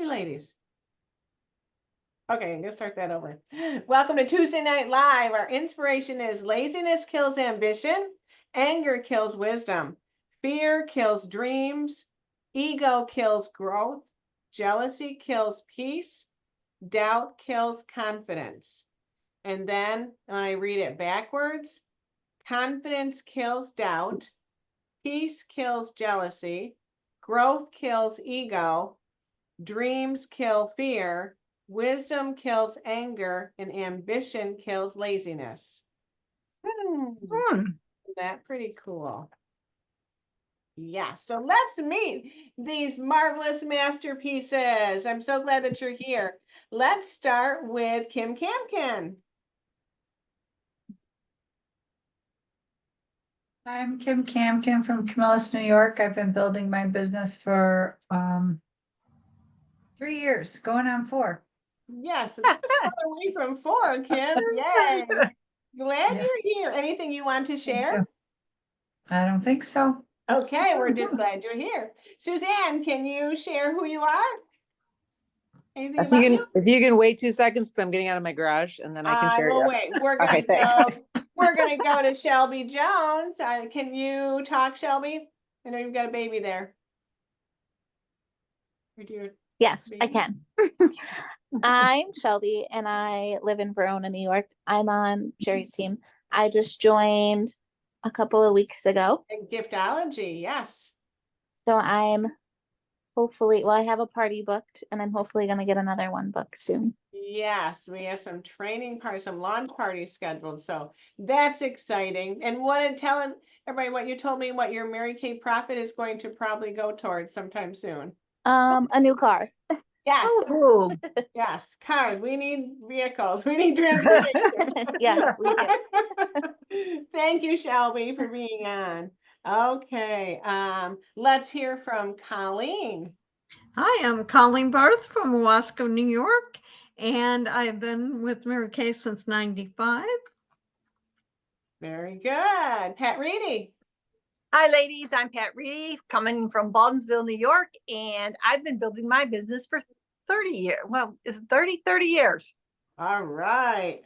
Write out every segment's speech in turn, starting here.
Hey, ladies. Okay, I'm gonna start that over. Welcome to Tuesday Night Live. Our inspiration is laziness kills ambition, anger kills wisdom, fear kills dreams, ego kills growth, jealousy kills peace, doubt kills confidence. And then when I read it backwards, confidence kills doubt, peace kills jealousy, growth kills ego, dreams kill fear, wisdom kills anger, and ambition kills laziness. Isn't that pretty cool? Yeah, so let's meet these marvelous masterpieces. I'm so glad that you're here. Let's start with Kim Camkin. I'm Kim Camkin from Camillus, New York. I've been building my business for 3 years, going on 4. Yes, this is far away from 4, Kim. Yay. Glad Yeah. you're here. Anything you want to Thank share? you. I don't think so. Okay, we're just glad you're here. Suzanne, can you share who you are? Anything If about you you? can, if you can wait 2 seconds, because I'm getting out of my garage, and then I can share. Will Yes. wait. We're gonna Okay, thanks. go. We're gonna go to Shelby Jones. Can you talk, Shelby? I know you've got a baby there. Yes, I baby? can. I'm Shelby and I live in Verona, New York. I'm on Sherry's team. I just joined a couple of weeks ago. And giftology, yes. So I'm hopefully, well, I have a party booked and I'm hopefully going to get another one booked soon. Yes, we have some training parties, some launch parties scheduled. So that's exciting. And tell everybody what you told me, what your Mary Kay profit is going to probably go towards sometime soon. A new car. Yes. Oh, Yes, cars. We need vehicles. We need transportation. Yes, we do. Thank you, Shelby, for being on. Okay, let's hear from Colleen. Hi, I'm Colleen Barth from Owasco, New York, and I've been with Mary Kay since '95. Very good. Pat Reedy. Hi, ladies. I'm Pat Reedy, coming from Baldwinsville, New York, and I've been building my business for 30 years. Well, is it 30 years? All right,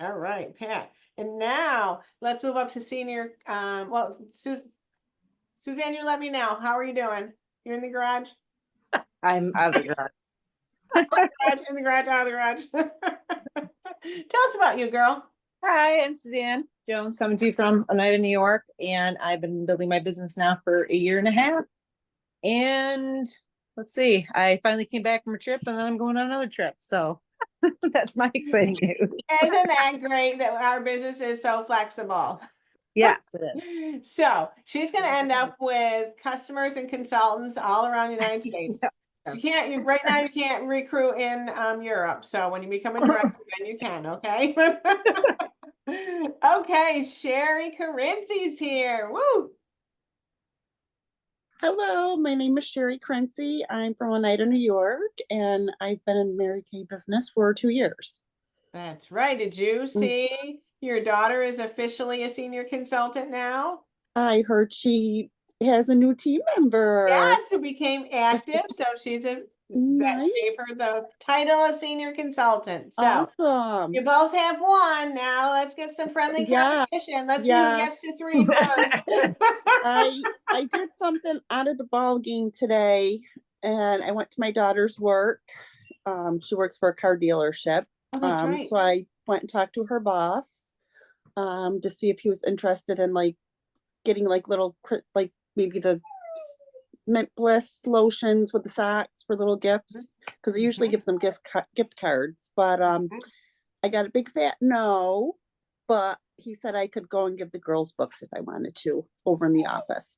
Pat. And now let's move up to senior. Well, Suzanne, you let me know. How are you doing? You're in the garage? I'm out of the garage. In the garage, out of the garage. Tell us about you, girl. Hi, I'm Suzanne Jones, coming to you from Oneida, New York, and I've been building my business now for a year and a half. And let's see, I finally came back from a trip, and then I'm going on another trip. So that's my exciting news. Isn't that great that our business is so flexible? Yes, it is. So she's going to end up with customers and consultants all around the United States. Right now you can't recruit in Europe. So when you become a director, then you can, okay? Okay, Sherry Carinzi's here. Woo! Hello, my name is Sherry Crency. I'm from Oneida, New York, and I've been in Mary Kay business for 2 years. That's right. Did you see your daughter is officially a senior consultant now? I heard she has a new team member. Yes, who became active. So she's that Nice. gave her the title of senior consultant. So Awesome. you both have one. Now let's get some friendly Yeah, competition. Let's see who yes. gets to 3 first. I did something out of the ball game today, and I went to my daughter's work. She works for a car dealership. Oh, that's right. So I went and talked to her boss to see if he was interested in like getting like little like maybe the Mint Bliss lotions with the socks for little gifts, because I usually give them gift cards, but I got a big fat no, but he said I could go and give the girls books if I wanted to over in the office.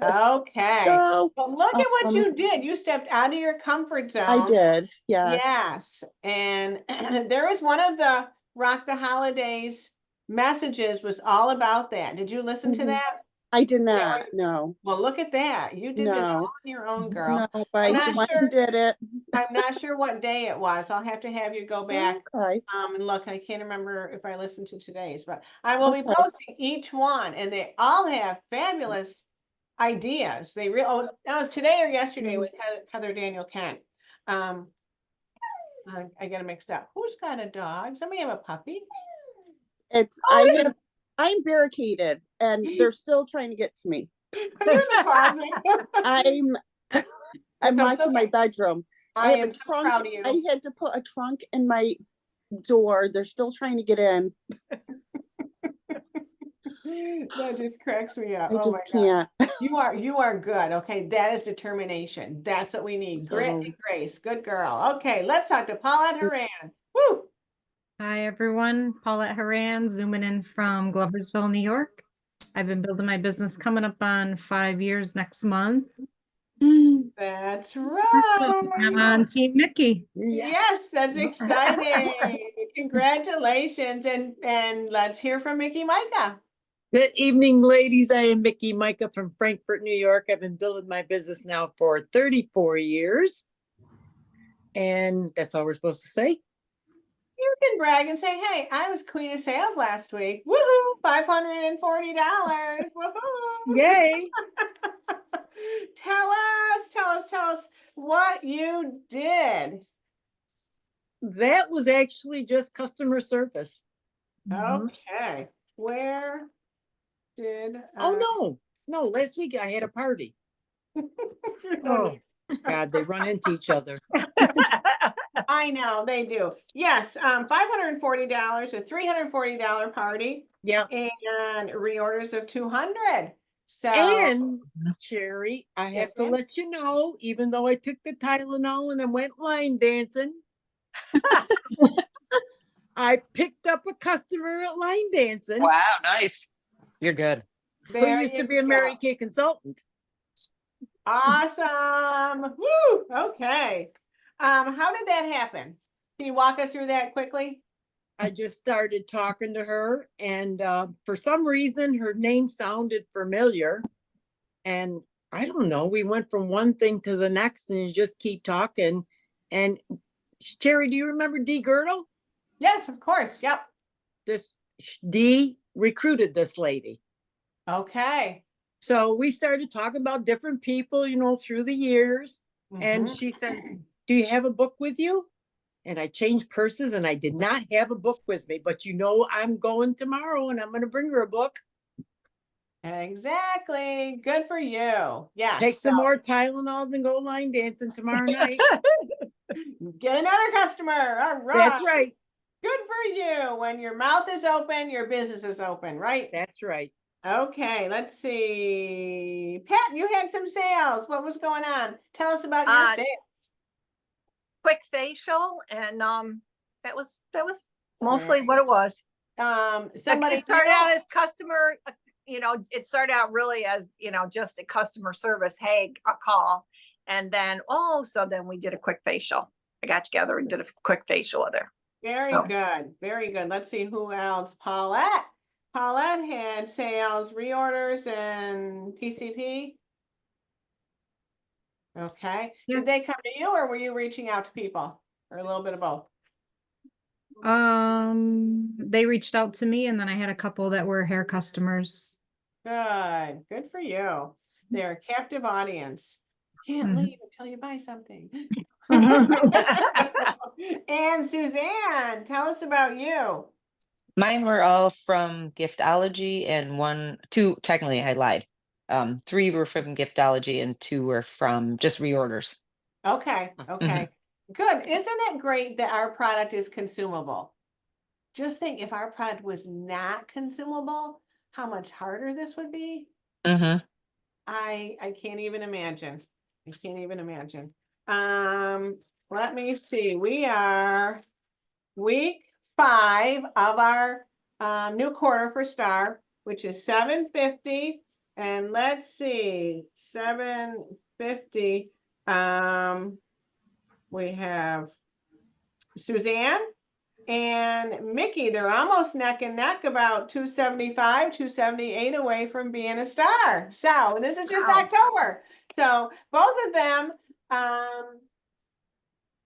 Okay. So, But look at what you did. You stepped out of your comfort zone. I did, yes. Yes. And there was one of the Rock the Holidays messages was all about that. Did you listen to that? I did not, no. Well, look at that. You did this all on your own, girl. No, but I went and did it. I'm not sure what day it was. I'll have to have you go back Okay. and look. I can't remember if I listened to today's, but I will be posting each one, and they all have fabulous ideas. That was today or yesterday with Heather Daniel Kent. I get it mixed up. Who's got a dog? Somebody have a puppy? It's, Oh, I'm barricaded and they're still trying to get to me. Are you in the closet? I'm so locked in my okay. bedroom. I have a am so trunk. proud of you. I had to put a trunk in my door. They're still trying to get in. That just cracks me up. I Oh just my God. can't. You are good. Okay. That is determination. That's what we need. Grit So- and grace. Good girl. Okay. Let's talk to Paulette Haran. Woo! Hi, everyone. Paulette Haran, zooming in from Gloversville, New York. I've been building my business coming up on 5 years next month. That's I'm right. on Team Mickey. Yes, that's exciting. Congratulations. And let's hear from Mickey Micah. Good evening, ladies. I am Mickey Micah from Frankfurt, New York. I've been building my business now for 34 years. And that's all we're supposed to say. You can brag and say, hey, I was queen of sales last week. Woohoo! $540. Woohoo! Yay! Tell us what you did. That was actually just customer service. Okay. Where did Oh, no, last week I had a party. Oh, God, they run into each other. I know they do. Yes, $540, a $340 party. Yeah. And reorders of 200. So And Sherry, I Yes, have to ma'am. let you know, even though I took the Tylenol and I went line dancing, I picked up a customer at line dancing Wow, nice. You're good. who there used to you be a go. Mary Kay consultant. Awesome. Woo. Okay. How did that happen? Can you walk us through that quickly? I just started talking to her, and for some reason, her name sounded familiar. And I don't know, we went from one thing to the next, and you just keep talking. And Sherry, do you remember Dee Girdle? Yes, of course. Yep. This Dee recruited this lady. Okay. So we started talking about different people, through the years. And Mhm. she says, do you have a book with you? And I changed purses and I did not have a book with me, but I'm going tomorrow and I'm going to bring her a book. Exactly. Good for you. Yes. Take some So more Tylenols and go line dancing tomorrow night. get another customer. All right. That's right. Good for you. When your mouth is open, your business is open, right? That's right. Okay, let's see. Pat, you had some sales. What was going on? Tell us about your sales. Quick facial, and that was mostly what it was. Somebody It started out as customer, it started out really as, just a customer service, hey, a call. And then, so then we did a quick facial. I got together and did a quick facial with her. Very So- good. Very good. Let's see who else. Paulette. Paulette had sales, reorders, and PCP. Okay. Yeah. Did they come to you or were you reaching out to people? Or a little bit of both? They reached out to me and then I had a couple that were hair customers. Good. Good for you. They're a captive audience. Can't Mhm. leave until you buy something. And Suzanne, tell us about you. Mine were all from Giftology and two, technically I lied. 3 were from Giftology and 2 were from just reorders. Okay, okay. Good. Isn't it great that our product is consumable? Just think if our product was not consumable, how much harder this would be. Mm-hmm. I can't even imagine. I can't even imagine. Let me see. We are week 5 of our new quarter for Star, which is 750. And let's see, 750. We have Suzanne and Mickey. They're almost neck and neck, about 275, 278 away from being a star. So this is just Wow. October. So both of them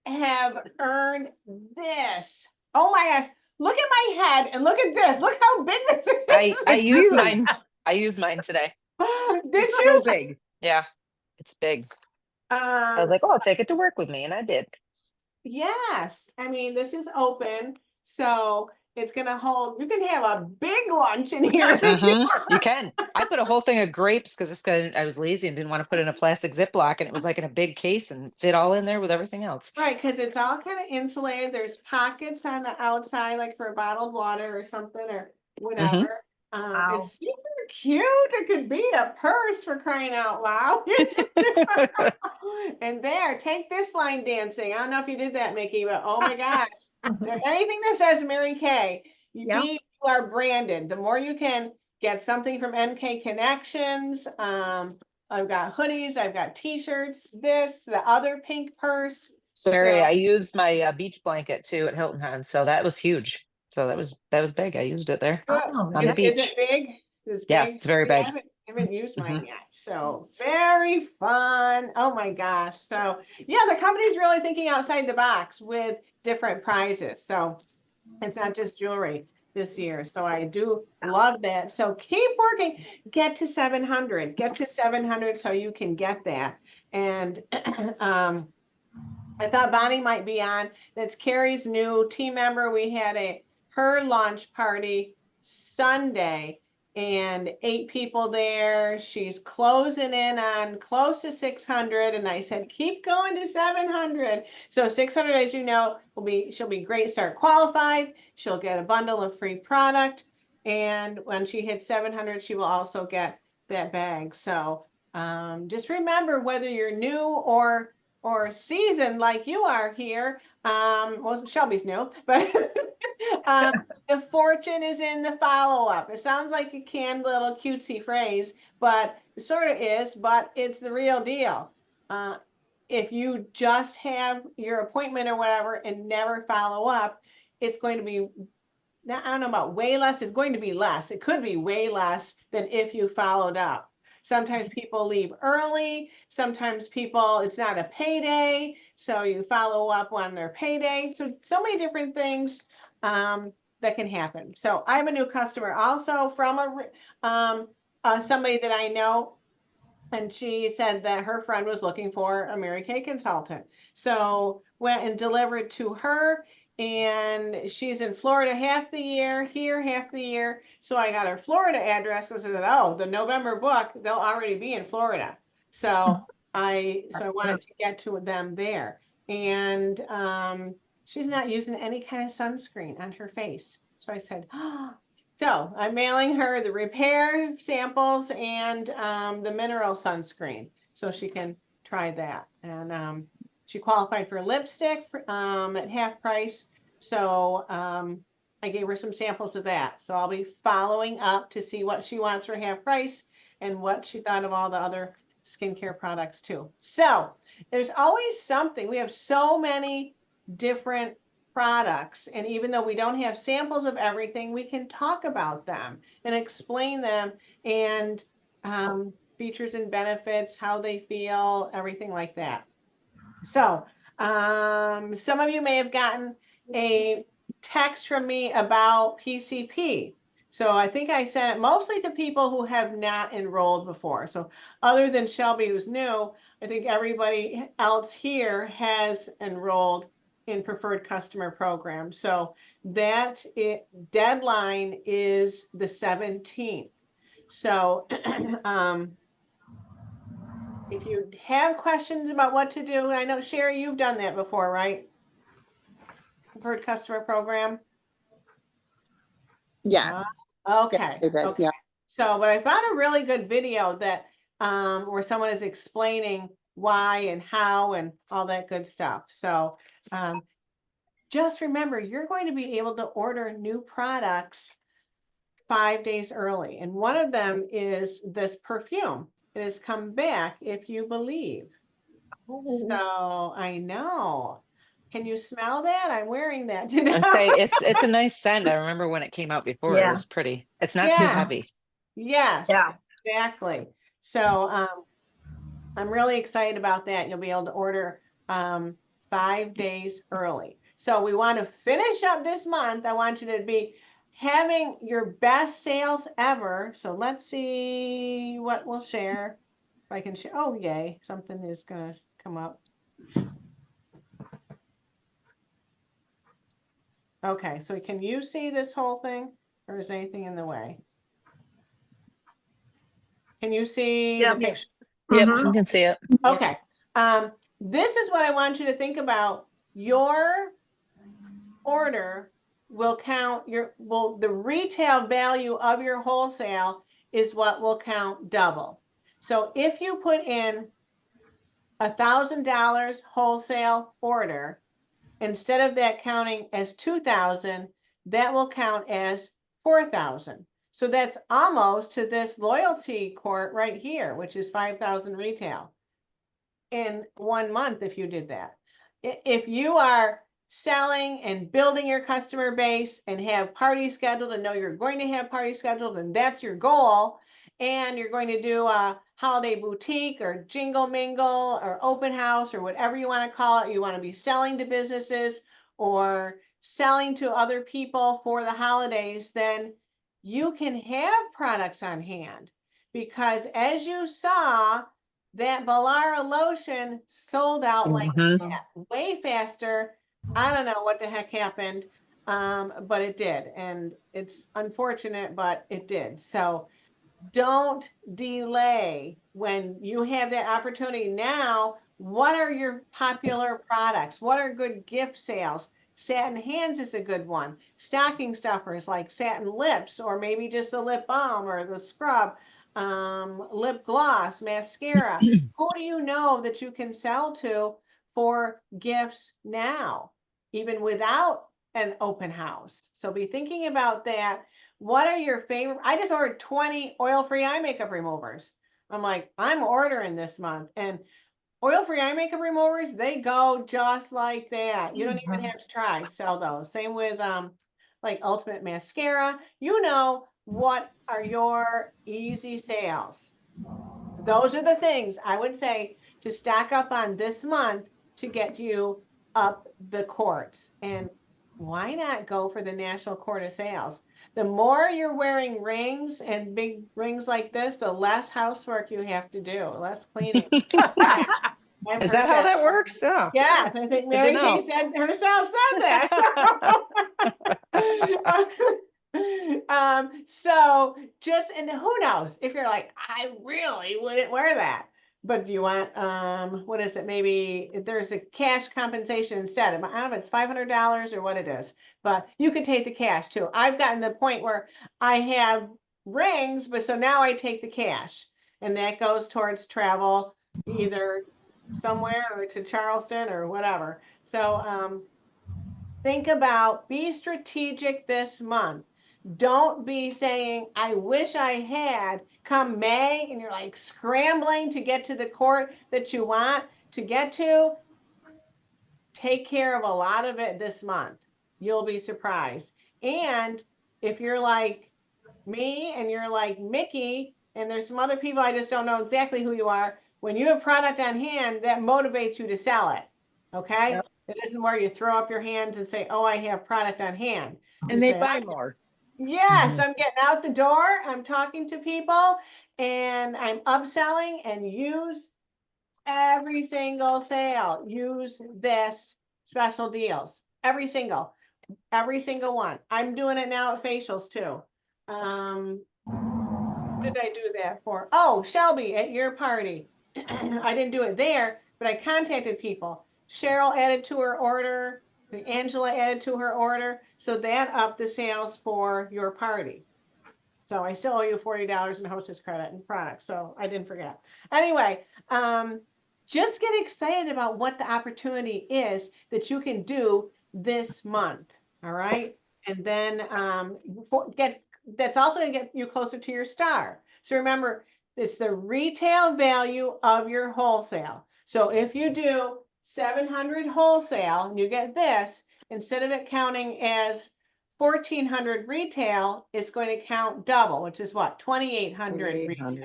have earned this. Oh my gosh. Look at my head and look at this. Look how big this is. I It's used huge. mine. I used mine today. Did It's you? so big. Yeah, it's big. I was like, oh, I'll take it to work with me, and I did. Yes, I mean, this is open, so it's gonna hold, you can have a big lunch in here. You can. I put a whole thing of grapes because I was lazy and didn't want to put it in a plastic Ziploc, and it was like in a big case and fit all in there with everything else. Right, because it's all kind of insulated. There's pockets on the outside, like for bottled water or something or whatever. Wow. It's super cute. It could be a purse for crying out loud. And there, take this line dancing. I don't know if you did that, Mickey, but oh my gosh. Anything that says Mary Kay, Yep. you are branded. The more you can get something from MK Connections. I've got hoodies, I've got t-shirts, this, the other pink purse. Sorry, So- I used my beach blanket too at Hilton Head, so that was huge. So that was big. I used it there Oh, on the Is beach. it big? Is Yes, big? it's very Yeah, big. I haven't used mine Mhm. yet, so very fun. Oh my gosh. So yeah, the company's really thinking outside the box with different prizes. So it's not just jewelry this year. So I do love that. So keep working, get to 700 so you can get that. And I thought Bonnie might be on. That's Carrie's new team member. We had her launch party Sunday and 8 people there. She's closing in on close to 600. And I said, keep going to 700. So 600, as you know, she'll be great start qualified. She'll get a bundle of free product. And when she hits 700, she will also get that bag. So just remember, whether you're new or seasoned like you are here. Well, Shelby's new, but the fortune is in the follow-up. It sounds like a canned little cutesy phrase, but it sort of is, but it's the real deal. If you just have your appointment or whatever and never follow up, it's going to be, I don't know about way less, it's going to be less. It could be way less than if you followed up. Sometimes people leave early. Sometimes people, it's not a payday, so you follow up on their payday. So many different things that can happen. So I'm a new customer also from somebody that I know, and she said that her friend was looking for a Mary Kay consultant. So went and delivered to her, and she's in Florida half the year, here half the year. So I got her Florida address because I said, oh, the November book, they'll already be in Florida. So I wanted to get to them there. And she's not using any kind of sunscreen on her face. So I said, oh, so I'm mailing her the repair samples and the mineral sunscreen so she can try that. And she qualified for lipstick at half price. So I gave her some samples of that. So I'll be following up to see what she wants for half price and what she thought of all the other skincare products too. So there's always something. We have so many different products, and even though we don't have samples of everything, we can talk about them and explain them and features and benefits, how they feel, everything like that. So some of you may have gotten a text from me about PCP. So I think I sent it mostly to people who have not enrolled before. So other than Shelby, who's new, I think everybody else here has enrolled in preferred customer program. So that deadline is the 17th. So if you have questions about what to do, I know Sherry, you've done that before, right? Preferred customer program. Yes. Okay. they did, Okay. yeah. So, but I found a really good video that where someone is explaining why and how and all that good stuff. So just remember, you're going to be able to order new products 5 days early. And one of them is this perfume. It has come back, if you believe. So I know. Can you smell that? I'm wearing that today. I say it's a nice scent. I remember when it came out before, it Yeah. was pretty. It's not too Yeah. heavy. Yes, Yes. exactly. So I'm really excited about that. You'll be able to order 5 days early. So we want to finish up this month. I want you to be having your best sales ever. So let's see what we'll share. If I can share. Oh, yay. Something is going to come up. Okay, so can you see this whole thing or is anything in the way? Can you see the Yep. picture? Yep, Mhm. you can see it. Okay, this is what I want you to think about. Your order will count the retail value of your wholesale is what will count double. So if you put in $1,000 wholesale order, instead of that counting as 2,000, that will count as 4,000. So that's almost to this loyalty court right here, which is 5,000 retail in 1 month if you did that. If you are selling and building your customer base and have parties scheduled and know you're going to have parties scheduled and that's your goal, and you're going to do a holiday boutique or jingle mingle or open house or whatever you want to call it, you want to be selling to businesses or selling to other people for the holidays, then you can have products on hand. Because as you saw, that Balara lotion sold out like Mhm. that, way faster. I don't know what the heck happened, but it did. And it's unfortunate, but it did. So don't delay when you have that opportunity now. What are your popular products? What are good gift sales? Satin hands is a good one. Stocking stuffers like satin lips, or maybe just the lip balm or the scrub, lip gloss, mascara. Who do you know that you can sell to for gifts now, even without an open house? So be thinking about that. What are your favorite? I just ordered 20 oil-free eye makeup removers. I'm like, I'm ordering this month. And oil-free eye makeup removers, they go just like that. You don't even have to try, sell those. Same with like Ultimate Mascara. You know what are your easy sales. Those are the things I would say to stack up on this month to get you up the courts. And why not go for the National Court of Sales? The more you're wearing rings and big rings like this, the less housework you have to do, less cleaning. I've Is heard that how that works? Oh. Yeah, I think to Mary know. Kay said herself said that. So just, and who knows if you're like, I really wouldn't wear that. But do you want what is it? Maybe if there's a cash compensation instead. I don't know if it's $500 or what it is, but you could take the cash too. I've gotten to the point where I have rings, but so now I take the cash and that goes towards travel, either somewhere or to Charleston or whatever. So think about, be strategic this month. Don't be saying, I wish I had come May and you're like scrambling to get to the court that you want to get to. Take care of a lot of it this month. You'll be surprised. And if you're like me and you're like Mickey, and there's some other people, I just don't know exactly who you are. When you have product on hand, that motivates you to sell it. Okay? Yep. It isn't where you throw up your hands and say, oh, I have product on hand. You And they say, buy more. yes, I'm getting out the door. I'm talking to people and I'm upselling, and use every single sale. Use this special deals. Every single one. I'm doing it now at facials too. What did I do that for? Oh, Shelby, at your party. I didn't do it there, but I contacted people. Cheryl added to her order. Angela added to her order. So that upped the sales for your party. So I still owe you $40 in hostess credit and products. So I didn't forget. Anyway, just get excited about what the opportunity is that you can do this month. All right. And then that's also going to get you closer to your star. So remember, it's the retail value of your wholesale. So if you do 700 wholesale and you get this, instead of it counting as 1,400 retail, it's going to count double, which is what? 2,800 retail.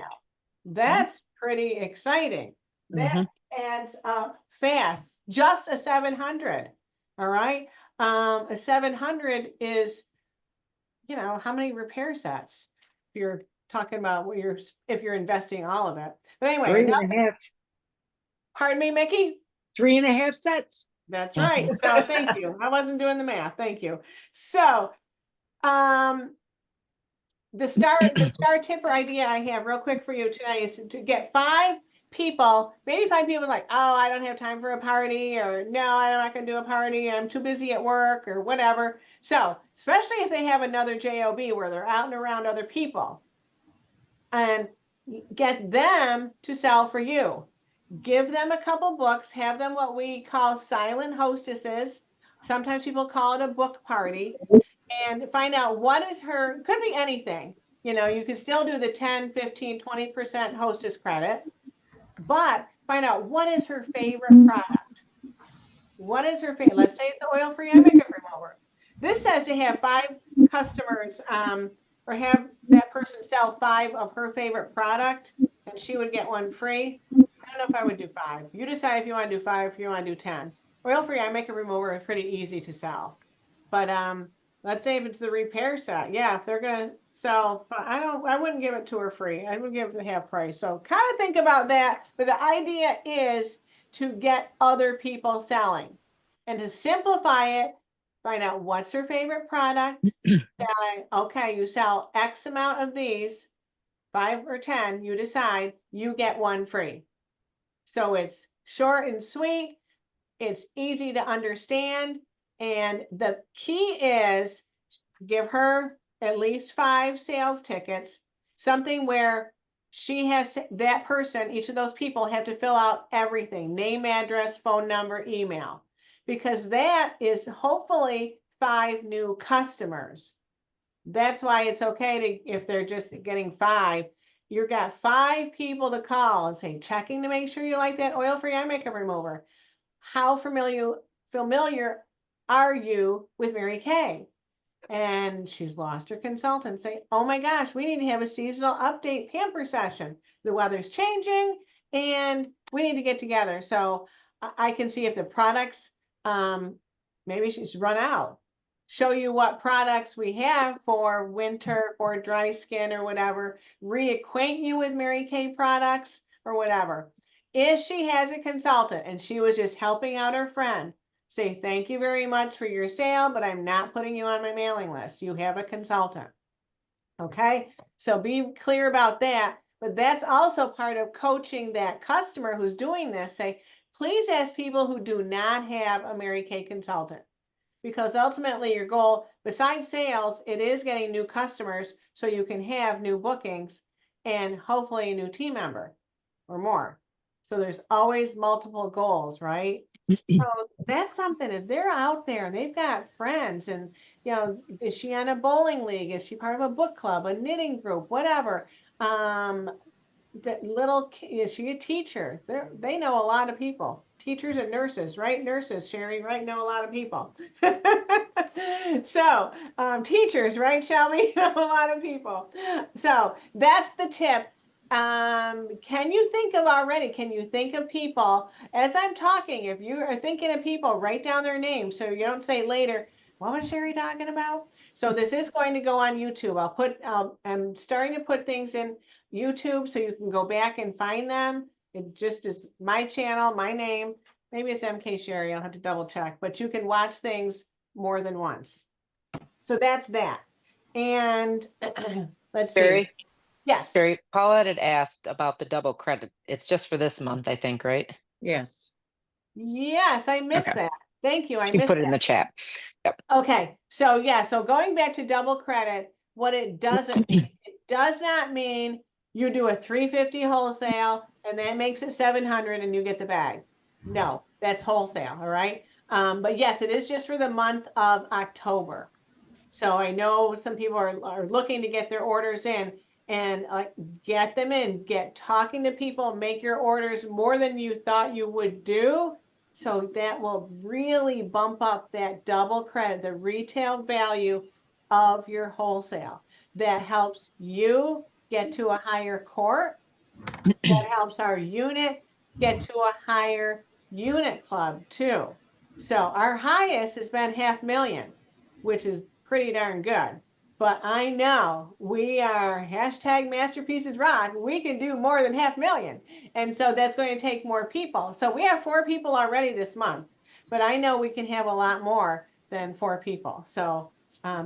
That's pretty exciting. That adds up fast. Just a 700. All right. A 700 is, how many repair sets? If you're talking about if you're investing all of it. But anyway, 3.5. pardon me, Mickey? 3.5 sets. That's right. So thank you. I wasn't doing the math. Thank you. So, the star tipper idea I have real quick for you tonight is to get 5 people, maybe 5 people like, oh, I don't have time for a party, or no, I'm not going to do a party. I'm too busy at work or whatever. So, especially if they have another JOB where they're out and around other people, and get them to sell for you. Give them a couple books, have them what we call silent hostesses. Sometimes people call it a book party, and find out what is her, could be anything. You know, you could still do the 10, 15, 20% hostess credit, but find out what is her favorite product. What is her favorite? Let's say it's an oil-free eye makeup remover. This says to have 5 customers, or have that person sell 5 of her favorite product, and she would get 1 free. I don't know if I would do 5. You decide if you want to do 5, if you want to do 10. Oil-free eye makeup remover is pretty easy to sell. But let's say if it's the repair set, yeah, if they're gonna sell, I wouldn't give it to her free. I would give it the half price. So kind of think about that. But the idea is to get other people selling, and to simplify it, find out what's her favorite product. Selling, okay, you sell X amount of these, 5 or 10, you decide, you get 1 free. So it's short and sweet, it's easy to understand, and the key is give her at least 5 sales tickets, something where she has, that person, each of those people have to fill out everything, name, address, phone number, email, because that is hopefully 5 new customers. That's why it's okay to, if they're just getting 5, you've got 5 people to call and say, checking to make sure you like that oil-free eye makeup remover. How familiar are you with Mary Kay? And she's lost her consultant. Say, oh my gosh, we need to have a seasonal update pamper session. The weather's changing and we need to get together. So I can see if the products, maybe she's run out. Show you what products we have for winter, for dry skin or whatever. Reacquaint you with Mary Kay products or whatever. If she has a consultant and she was just helping out her friend, say, thank you very much for your sale, but I'm not putting you on my mailing list. You have a consultant. Okay, so be clear about that. But that's also part of coaching that customer who's doing this. Say, please ask people who do not have a Mary Kay consultant. Because ultimately your goal, besides sales, it is getting new customers so you can have new bookings and hopefully a new team member or more. So there's always multiple goals, right? So that's something, if they're out there and they've got friends and, you know, is she on a bowling league? Is she part of a book club, a knitting group, whatever? Is she a teacher? They know a lot of people. Teachers and nurses, right? Nurses, Sherry, right? Know a lot of people. So teachers, right, Shelby? Know a lot of people. So that's the tip. Can you think of people as I'm talking? If you are thinking of people, write down their names so you don't say later, what was Sherry talking about? So this is going to go on YouTube. I'm starting to put things in YouTube so you can go back and find them. It just is my channel, my name. Maybe it's MK Sherry. I'll have to double check, but you can watch things more than once. So that's that. And let's Sherry? see. Yes. Sherry, Paulette had asked about the double credit. It's just for this month, I think, right? Yes. Yes, I missed Okay. that. Thank you. I She missed put it in that. the chat. Yep. Okay, so yeah, so going back to double credit, what it doesn't mean, it does not mean you do a 350 wholesale and that makes it 700 and you get the bag. No, that's wholesale, all right? But yes, it is just for the month of October. So I know some people are looking to get their orders in, and get them in, get talking to people, make your orders more than you thought you would do. So that will really bump up that double credit, the retail value of your wholesale. That helps you get to a higher court. That helps our unit get to a higher unit club too. So our highest has been 500,000, which is pretty darn good. But I know we are #Masterpieces Rock. We can do more than 500,000. And so that's going to take more people. So we have 4 people already this month. but I know we can have a lot more than 4 people. So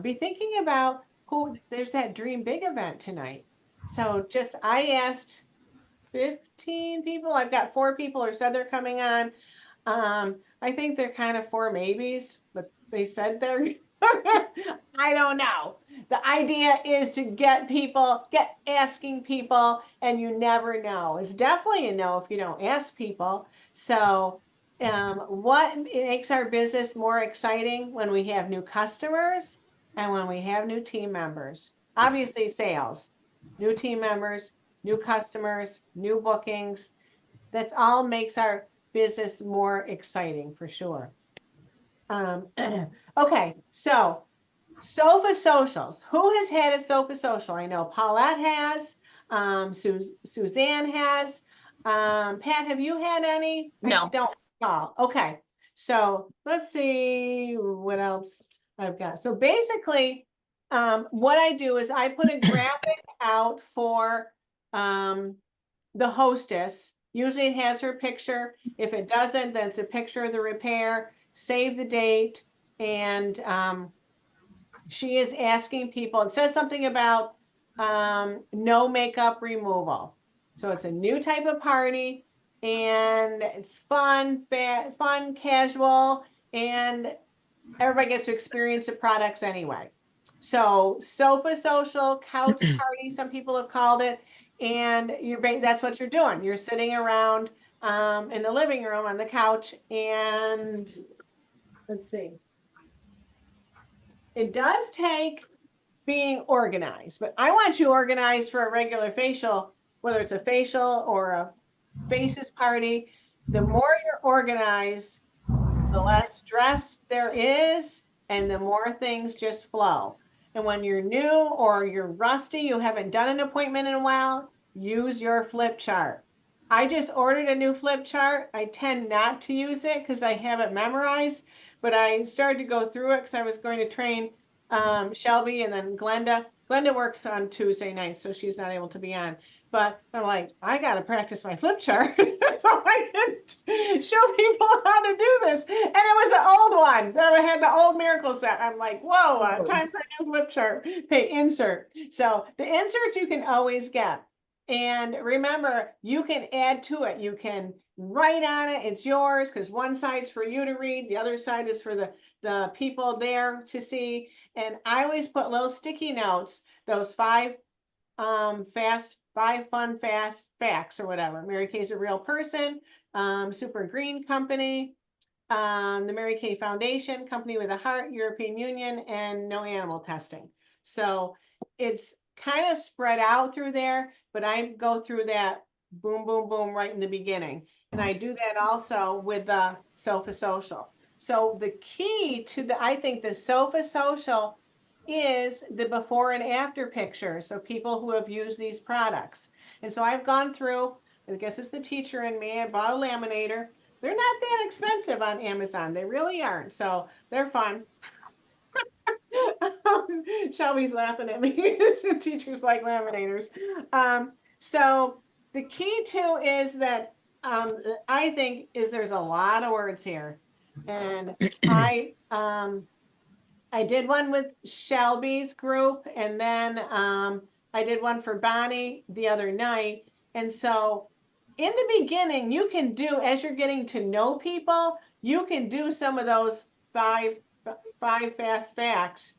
be thinking about who, there's that Dream Big event tonight. So just, I asked 15 people. I've got 4 people who said they're coming on. I think they're kind of 4 maybes, but they said they're, I don't know. The idea is to get people, get asking people, and you never know. It's definitely a no if you don't ask people. So, what makes our business more exciting? When we have new customers and when we have new team members. Obviously, sales, new team members, new customers, new bookings. That's all makes our business more exciting for sure. Okay, so Sofa Socials. Who has had a Sofa Social? I know Paulette has, Suzanne has. Pat, have you had any? No. I don't recall. Okay, so let's see what else I've got. So basically, what I do is I put a graphic out for the hostess. Usually it has her picture. If it doesn't, then it's a picture of the repair. Save the date, and she is asking people. It says something about no makeup removal. So it's a new type of party, and it's fun, fun, casual, and everybody gets to experience the products anyway. So Sofa Social, couch party, some people have called it, and that's what you're doing. You're sitting around in the living room on the couch, and let's see. It does take being organized, but I want you organized for a regular facial, whether it's a facial or a faces party. The more you're organized, the less stress there is, and the more things just flow. And when you're new or you're rusty, you haven't done an appointment in a while, use your flip chart. I just ordered a new flip chart. I tend not to use it because I have it memorized, but I started to go through it because I was going to train Shelby and then Glenda. Glenda works on Tuesday nights, so she's not able to be on. But I'm like, I got to practice my flip chart so I can show people how to do this. And it was an old one. I had the old miracle set. I'm like, whoa, time for a new flip chart. Pay insert. So the insert you can always get. And remember, you can add to it. You can write on it. It's yours because one side's for you to read. The other side is for the people there to see. And I always put little sticky notes, those 5 fun, fast facts or whatever. Mary Kay's a real person, Super Green Company, the Mary Kay Foundation, Company with a Heart, European Union, and no animal testing. So it's kind of spread out through there, but I go through that boom, boom, boom right in the beginning. And I do that also with the Sofa Social. So the key to I think the Sofa Social is the before and after pictures of people who have used these products. And so I've gone through, I guess it's the teacher in me, I bought a laminator. They're not that expensive on Amazon. They really aren't. So they're fun. Shelby's laughing at me. Teachers like laminators. So the key too is that I think is there's a lot of words here. And I did one with Shelby's group, and then I did one for Bonnie the other night. And so in the beginning, you can do, as you're getting to know people, you can do some of those five fast facts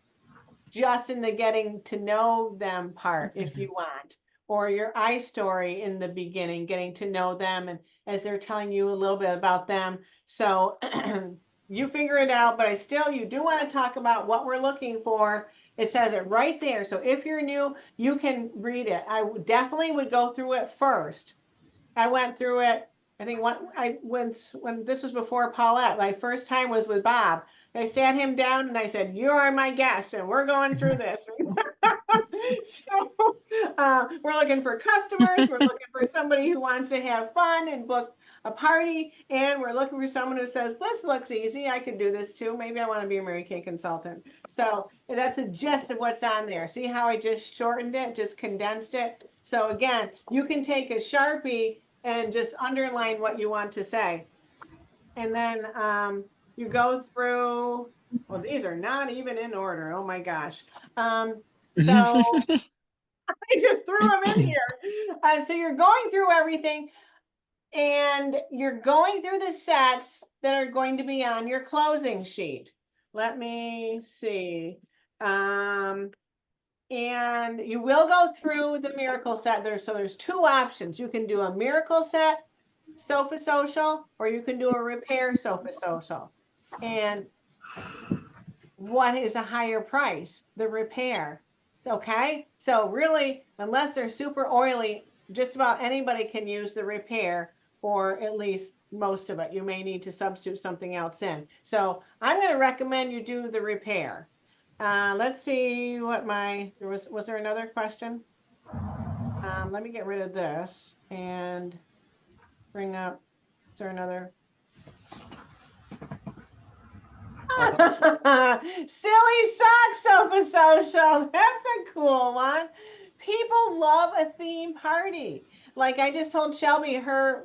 just in the getting to know them part if you want, or your I story in the beginning, getting to know them and as they're telling you a little bit about them. So you figure it out, but you do want to talk about what we're looking for. It says it right there. So if you're new, you can read it. I definitely would go through it first. I went through it. I think when this was before Paulette, my first time was with Bob. I sat him down and I said, "You are my guest, and we're going through this." So we're looking for customers. We're looking for somebody who wants to have fun and book a party, and we're looking for someone who says, "This looks easy. I can do this too. Maybe I want to be a Mary Kay consultant." So that's the gist of what's on there. See how I just shortened it, just condensed it. So again, you can take a Sharpie and just underline what you want to say. And then you go through, well, these are not even in order. Oh my gosh. So I just threw them in here. So you're going through everything and you're going through the sets that are going to be on your closing sheet. Let me see. And you will go through the miracle set there. So there's two options. You can do a miracle set sofa social, or you can do a repair sofa social. And what is a higher price? The repair. Okay. So really, unless they're super oily, just about anybody can use the repair, or at least most of it. You may need to substitute something else in. So I'm going to recommend you do the repair. Let's see what was there another question? Let me get rid of this and bring up, is there another? Silly sock sofa social. That's a cool one. People love a theme party. Like I just told Shelby, her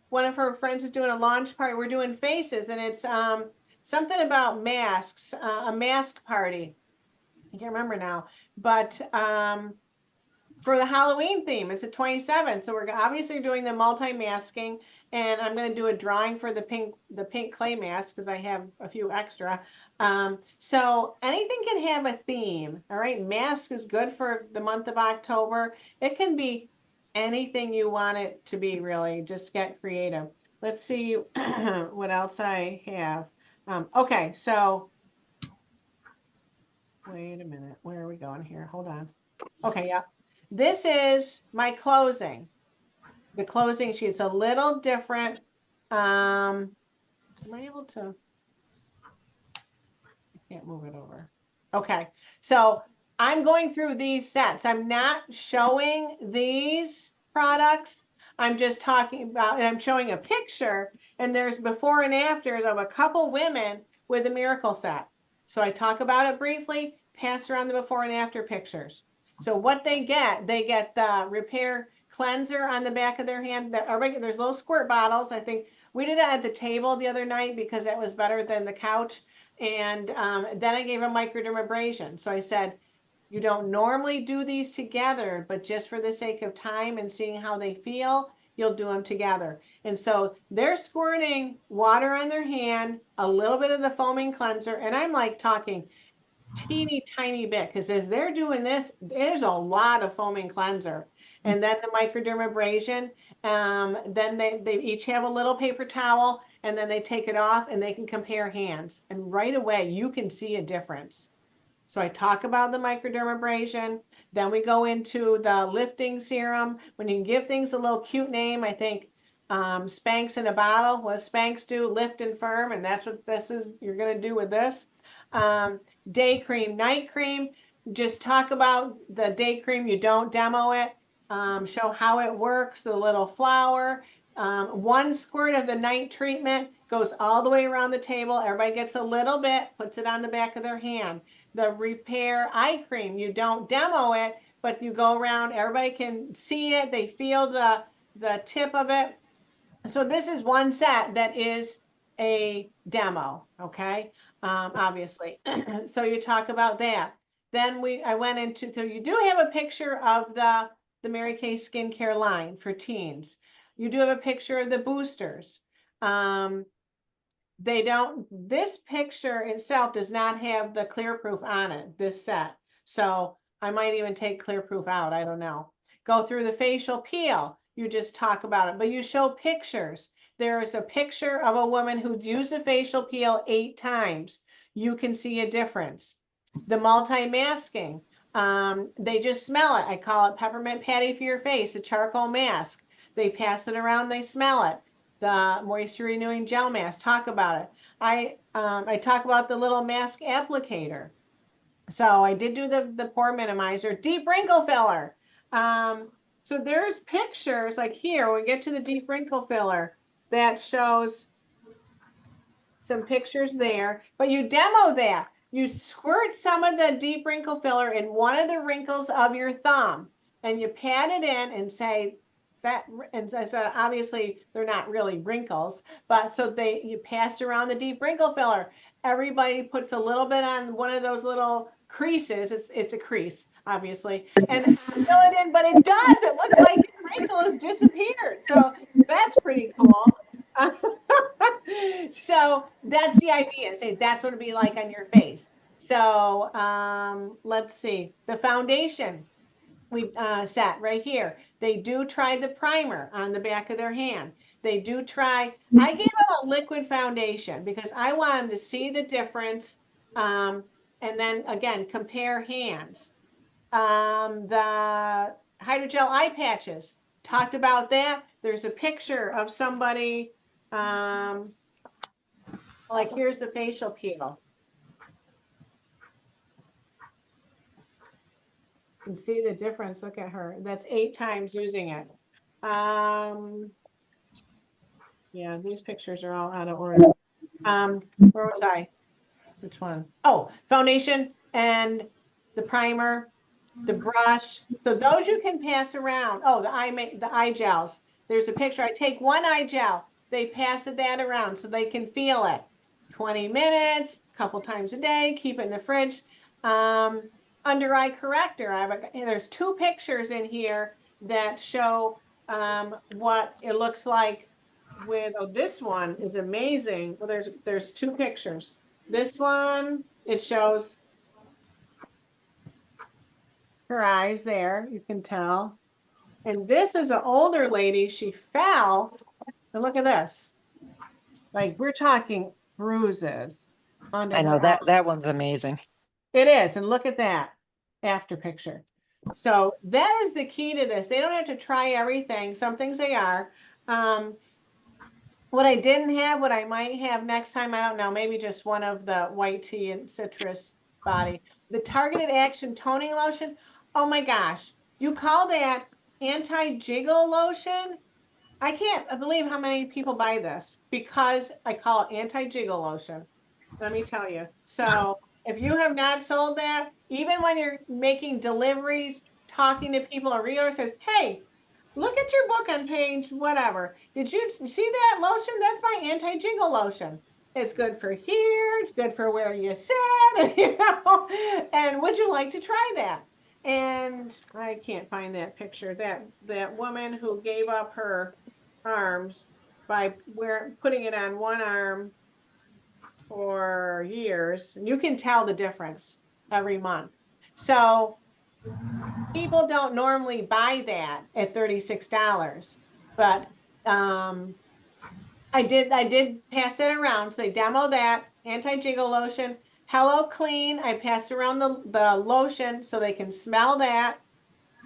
one of her friends is doing a launch party. We're doing faces, and it's something about masks, a mask party. I can't remember now, but for the Halloween theme, it's the 27th. So we're obviously doing the multi-masking, and I'm going to do a drawing for the pink clay mask because I have a few extra. So anything can have a theme. All right. Mask is good for the month of October. It can be anything you want it to be, really. Just get creative. Let's see what else I have. Okay. So wait a minute. Where are we going here? Hold on. Okay. Yeah. This is my closing. The closing sheet's a little different. Am I able to? I can't move it over. Okay, so I'm going through these sets. I'm not showing these products. I'm just talking about, and I'm showing a picture, and there's before and afters of a couple women with a miracle set. So I talk about it briefly, pass around the before and after pictures. So what they get the repair cleanser on the back of their hand. There's little squirt bottles. I think we did it at the table the other night because that was better than the couch. And then I gave a microdermabrasion. So I said, you don't normally do these together, but just for the sake of time and seeing how they feel, you'll do them together. And so they're squirting water on their hand, a little bit of the foaming cleanser, and I'm like talking teeny tiny bit, because as they're doing this, there's a lot of foaming cleanser. And then the microdermabrasion, then they each have a little paper towel, and then they take it off and they can compare hands. And right away, you can see a difference. So I talk about the microdermabrasion, then we go into the lifting serum. When you can give things a little cute name, I think Spanx in a bottle. What Spanx do? Lift and firm, and that's what you're going to do with this. Day cream, night cream. Just talk about the day cream. You don't demo it. Show how it works, the little flower. One squirt of the night treatment goes all the way around the table. Everybody gets a little bit, puts it on the back of their hand. The repair eye cream, you don't demo it, but you go around, everybody can see it, they feel the tip of it. So this is one set that is a demo, okay? Obviously. So you talk about that. Then I went into, so you do have a picture of the Mary Kay skincare line for teens. You do have a picture of the boosters. This picture itself does not have the clear proof on it, this set. So I might even take clear proof out, I don't know. Go through the facial peel. You just talk about it, but you show pictures. There is a picture of a woman who's used a facial peel 8 times. You can see a difference. The multi-masking, they just smell it. I call it peppermint patty for your face, a charcoal mask. They pass it around, they smell it. The moisture renewing gel mask, talk about it. I talk about the little mask applicator. So I did do the pore minimizer, deep wrinkle filler. So there's pictures like here, we get to the deep wrinkle filler that shows some pictures there, but you demo that. You squirt some of the deep wrinkle filler in one of the wrinkles of your thumb, and you pat it in and say, and I said, obviously they're not really wrinkles, but so you pass around the deep wrinkle filler. Everybody puts a little bit on one of those little creases. It's a crease, obviously, and fill it in, but it does. It looks like the wrinkle has disappeared. So that's pretty cool. So that's the idea. Say that's what it'd be like on your face. So let's see. The foundation we set right here. They do try the primer on the back of their hand. They do try, I gave them a liquid foundation because I wanted to see the difference. And then again, compare hands. The hydrogel eye patches, talked about that. There's a picture of somebody, like here's the facial peel. You can see the difference. Look at her. That's 8 times using it. Yeah, these pictures are all out of order. Where was I? Which one? Oh, foundation and the primer, the brush. So those you can pass around. Oh, the eye gels. There's a picture. I take one eye gel. They pass that around so they can feel it. 20 minutes, a couple times a day. Keep it in the fridge. Under eye corrector. There's 2 pictures in here that show what it looks like with, oh, this one is amazing. Well, there's 2 pictures. This one, it shows her eyes there, you can tell. And this is an older lady, she fell, and look at this. Like, we're talking bruises. I know that one's amazing. It is, and look at that after picture. So that is the key to this. They don't have to try everything. Some things they are. What I didn't have, what I might have next time, I don't know, maybe just one of the white tea and citrus body. The targeted action toning lotion. Oh my gosh, you call that anti-jiggle lotion? I can't believe how many people buy this because I call it anti-jiggle lotion. Let me tell you. So if you have not sold that, even when you're making deliveries, talking to people, a realtor says, hey, look at your book on page whatever. Did you see that lotion? That's my anti-jiggle lotion. It's good for here. It's good for where you sit. You know? And would you like to try that? And I can't find that picture. That woman who gave up her arms by putting it on one arm for years. You can tell the difference every month. So people don't normally buy that at $36, but I did pass it around. So they demo that anti-jiggle lotion. Hello Clean. I passed around the lotion so they can smell that.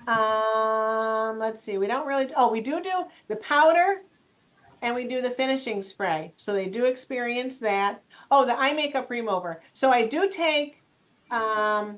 Let's see. We don't really. Oh, we do the powder, and we do the finishing spray. So they do experience that. Oh, the eye makeup remover. So I do take the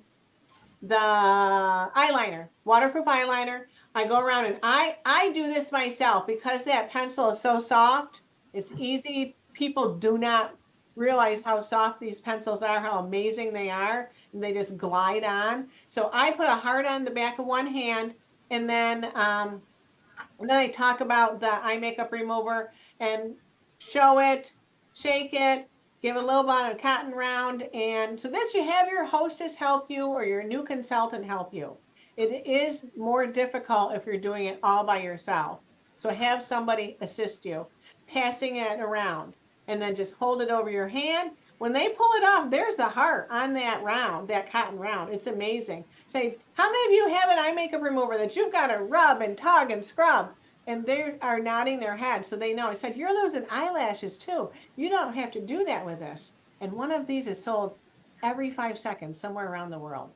eyeliner, waterproof eyeliner. I go around and I do this myself because that pencil is so soft. It's easy. People do not realize how soft these pencils are, how amazing they are, and they just glide on. So I put a heart on the back of one hand, and then I talk about the eye makeup remover and show it, shake it, give a little bit of cotton round. And so this, you have your hostess help you or your new consultant help you. It is more difficult if you're doing it all by yourself. So have somebody assist you, passing it around, and then just hold it over your hand. When they pull it off, there's the heart on that round, that cotton round. It's amazing. Say, how many of you have an eye makeup remover that you've got to rub and tug and scrub? And they are nodding their head, so they know. I said, you're losing eyelashes too. You don't have to do that with this. And one of these is sold every 5 seconds somewhere around the world.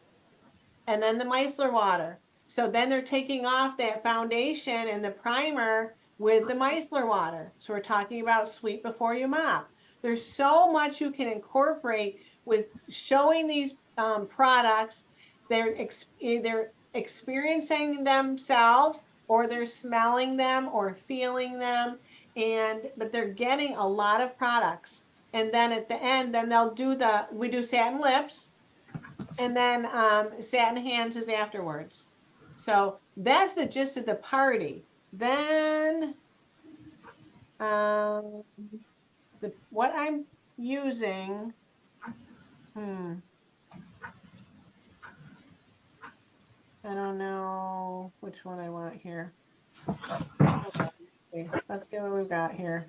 And then the micellar water. So then they're taking off that foundation and the primer with the micellar water. So we're talking about sweep before you mop. There's so much you can incorporate with showing these products. They're experiencing themselves, or they're smelling them or feeling them, but they're getting a lot of products. And then at the end, then we do satin lips, and then satin hands is afterwards. So that's the gist of the party. Then, what I'm using, I don't know which one I want here. Let's see what we've got here.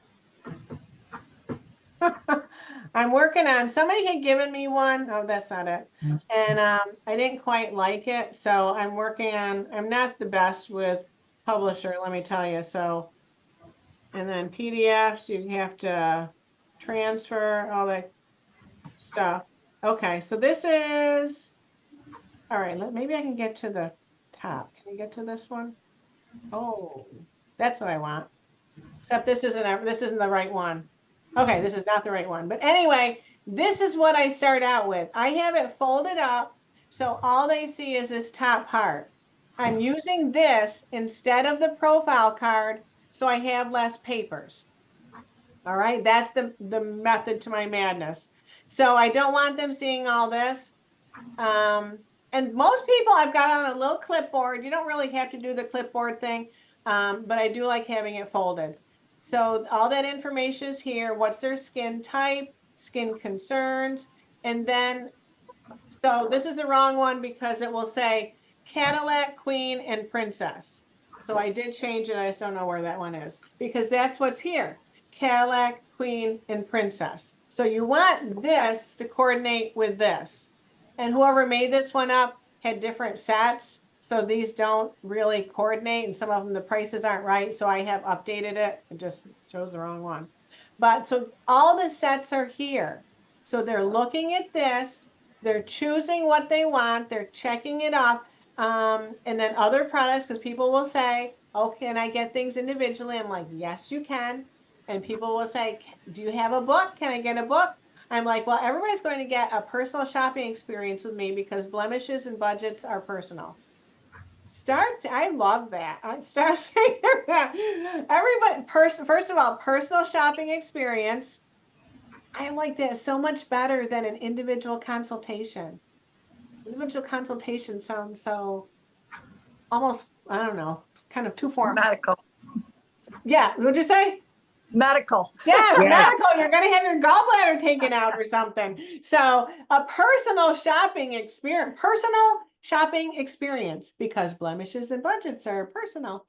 I'm working on, somebody had given me one. Oh, that's not it. And I didn't quite like it. So I'm working on, I'm not the best with Publisher, let me tell you. So, and then PDFs, you have to transfer all that stuff. Okay, so this is, all right, maybe I can get to the top. Can you get to this one? Oh, that's what I want. Except this isn't the right one. Okay, this is not the right one. But anyway, this is what I start out with. I have it folded up, so all they see is this top part. I'm using this instead of the profile card, so I have less papers. All right, that's the method to my madness. So I don't want them seeing all this. And most people I've got on a little clipboard. You don't really have to do the clipboard thing, but I do like having it folded. So all that information is here. What's their skin type, skin concerns, and then, so this is the wrong one because it will say Cadillac, Queen, and Princess. So I did change it. I just don't know where that one is because that's what's here. Cadillac, Queen, and Princess. So you want this to coordinate with this. And whoever made this one up had different sets. So these don't really coordinate, and some of them, the prices aren't right. So I have updated it. It just chose the wrong one. But so all the sets are here. So they're looking at this, they're choosing what they want, they're checking it off. And then other products, because people will say, oh, can I get things individually? I'm like, yes, you can. And people will say, do you have a book? Can I get a book? I'm like, well, everybody's going to get a personal shopping experience with me because blemishes and budgets are personal. I love that. Start saying that. Everybody, first of all, personal shopping experience. I like that so much better than an individual consultation. Individual consultation sounds so almost, I don't know, kind of too formal. Medical. Yeah, what'd you say? Medical. Yes, medical. You're going to have your gallbladder taken out or something. So a personal shopping experience because blemishes and budgets are personal.